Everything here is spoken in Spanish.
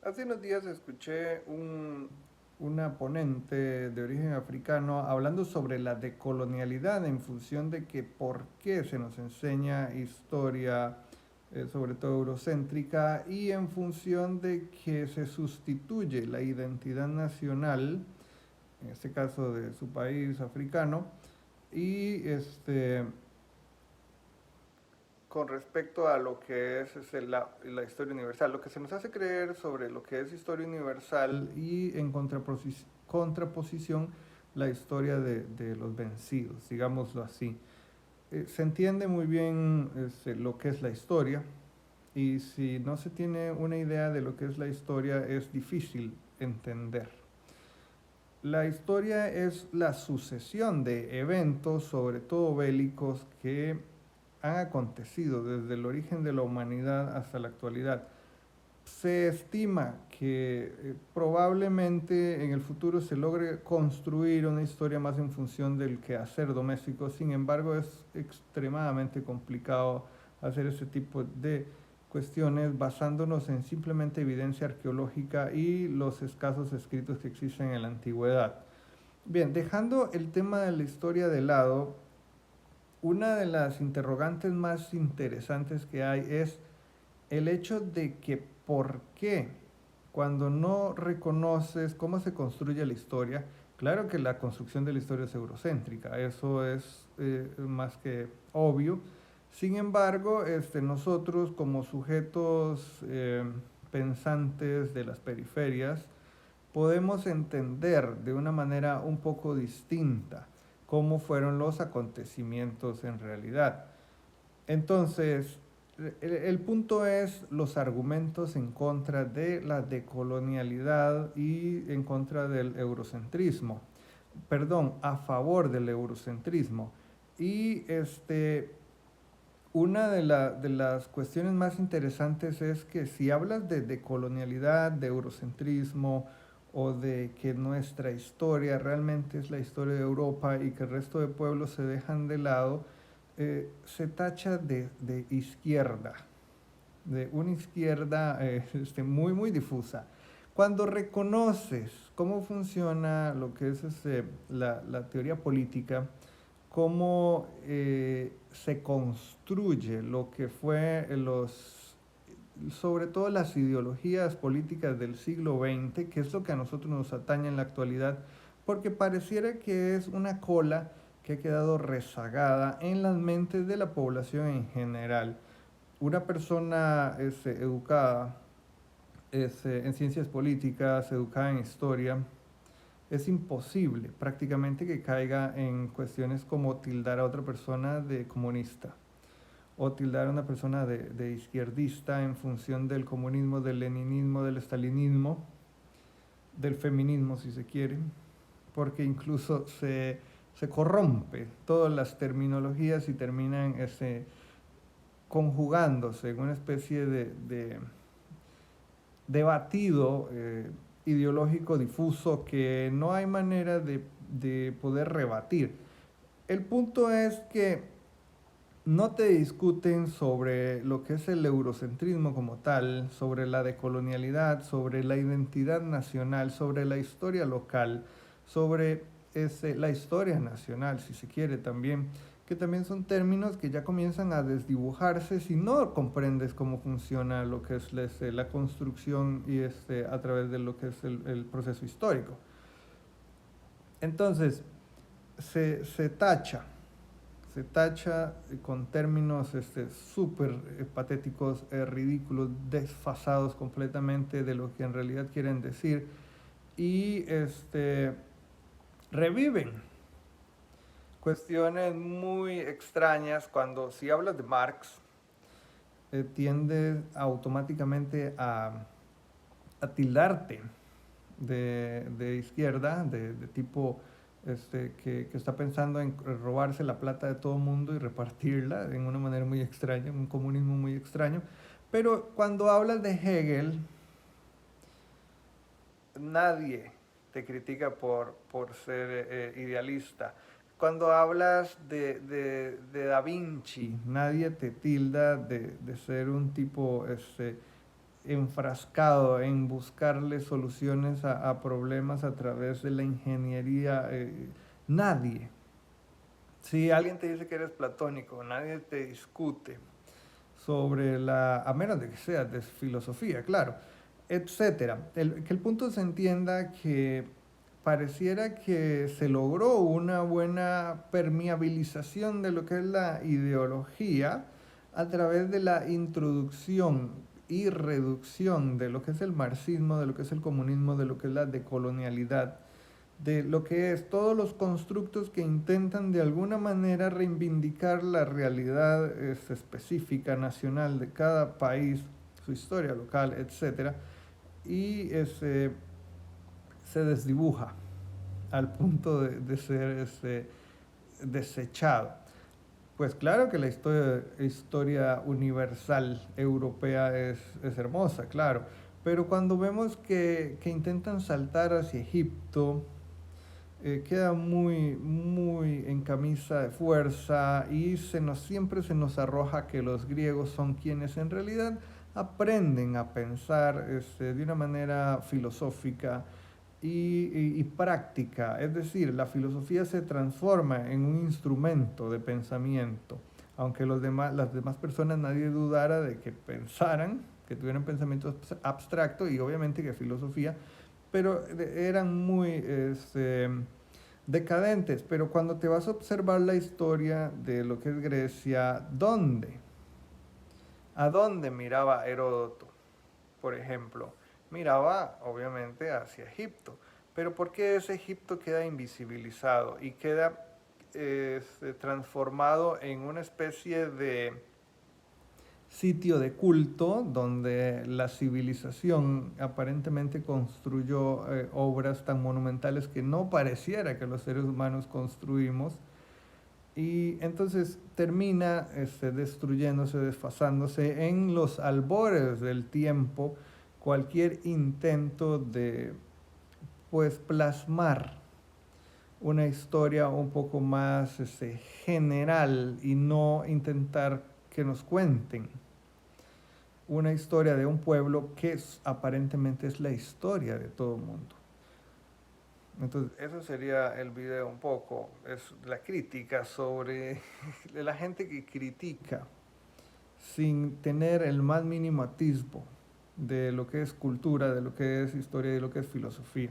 Hace unos días escuché una ponente de origen africano hablando sobre la decolonialidad en función de que por qué se nos enseña historia, sobre todo eurocéntrica, y en función de que se sustituye la identidad nacional, en este caso de su país africano, y con respecto a lo que es la historia universal, lo que se nos hace creer sobre lo que es historia universal y en contraposición la historia de los vencidos, digámoslo así. Se entiende muy bien lo que es la historia y si no se tiene una idea de lo que es la historia es difícil entender. La historia es la sucesión de eventos, sobre todo bélicos, que han acontecido desde el origen de la humanidad hasta la actualidad. Se estima que probablemente en el futuro se logre construir una historia más en función del quehacer doméstico, sin embargo es extremadamente complicado hacer ese tipo de cuestiones basándonos en simplemente evidencia arqueológica y los escasos escritos que existen en la antigüedad. Bien, dejando el tema de la historia de lado, una de las interrogantes más interesantes que hay es el hecho de que por qué cuando no reconoces cómo se construye la historia, claro que la construcción de la historia es eurocéntrica, eso es más que obvio. Sin embargo, nosotros como sujetos pensantes de las periferias, podemos entender de una manera un poco distinta cómo fueron los acontecimientos en realidad. Entonces, el punto es los argumentos en contra de la decolonialidad y en contra del eurocentrismo. Perdón, a favor del eurocentrismo. Y una de las cuestiones más interesantes es que si hablas de decolonialidad, de eurocentrismo o de que nuestra historia realmente es la historia de Europa y que el resto de pueblos se dejan de lado, se tacha de izquierda, de una izquierda muy, muy difusa. Cuando reconoces cómo funciona lo que es la teoría política, cómo se construye lo que fue sobre todo las ideologías políticas del siglo XX, que es lo que a nosotros nos atañe en la actualidad, porque pareciera que es una cola que ha quedado rezagada en las mentes de la población en general. Una persona educada en ciencias políticas, educada en historia, es imposible prácticamente que caiga en cuestiones como tildar a otra persona de comunista o tildar a una persona de izquierdista en función del comunismo, del leninismo, del estalinismo, del feminismo si se quiere, porque incluso se corrompe todas las terminologías y terminan conjugándose en una especie de debatido ideológico difuso que no hay manera de poder rebatir. El punto es que no te discuten sobre lo que es el eurocentrismo como tal, sobre la decolonialidad, sobre la identidad nacional, sobre la historia local, sobre la historia nacional, si se quiere también, que también son términos que ya comienzan a desdibujarse si no comprendes cómo funciona lo que es la construcción y a través de lo que es el proceso histórico. Entonces, se tacha con términos súper patéticos, ridículos, desfasados completamente de lo que en realidad quieren decir y reviven cuestiones muy extrañas cuando si hablas de Marx tiendes automáticamente a tildarte de izquierda, de tipo que está pensando en robarse la plata de todo el mundo y repartirla en una manera muy extraña, un comunismo muy extraño. Pero cuando hablas de Hegel, nadie te critica por ser idealista. Cuando hablas de Da Vinci, nadie te tilda de ser un tipo enfrascado en buscarle soluciones a problemas a través de la ingeniería. Nadie. Si alguien te dice que eres platónico, nadie te discute sobre a menos de que sea de filosofía, claro, etcétera. Que el punto se entienda que pareciera que se logró una buena permeabilización de lo que es la ideología a través de la introducción y reducción de lo que es el marxismo, de lo que es el comunismo, de lo que es la decolonialidad, de lo que es todos los constructos que intentan de alguna manera reivindicar la realidad específica, nacional de cada país, su historia local, etcétera, y se desdibuja al punto de ser desechado. Pues claro que la historia universal europea es hermosa, claro, pero cuando vemos que intentan saltar hacia Egipto, queda muy en camisa de fuerza y siempre se nos arroja que los griegos son quienes en realidad aprenden a pensar de una manera filosófica y práctica. Es decir, la filosofía se transforma en un instrumento de pensamiento. Aunque las demás personas nadie dudara de que pensaran, que tuvieran pensamientos abstractos y obviamente que filosofía, pero eran muy decadentes. Pero cuando te vas a observar la historia de lo que es Grecia, ¿dónde? ¿A dónde miraba Heródoto, por ejemplo? Miraba obviamente hacia Egipto. Pero ¿por qué ese Egipto queda invisibilizado y queda transformado en una especie de sitio de culto donde la civilización aparentemente construyó obras tan monumentales que no pareciera que los seres humanos construimos? Y entonces termina destruyéndose, desfasándose en los albores del tiempo cualquier intento de pues plasmar una historia un poco más general y no intentar que nos cuenten una historia de un pueblo que aparentemente es la historia de todo el mundo. Entonces, eso sería el video un poco, es la crítica sobre la gente que critica sin tener el más mínimo atisbo de lo que es cultura, de lo que es historia y de lo que es filosofía.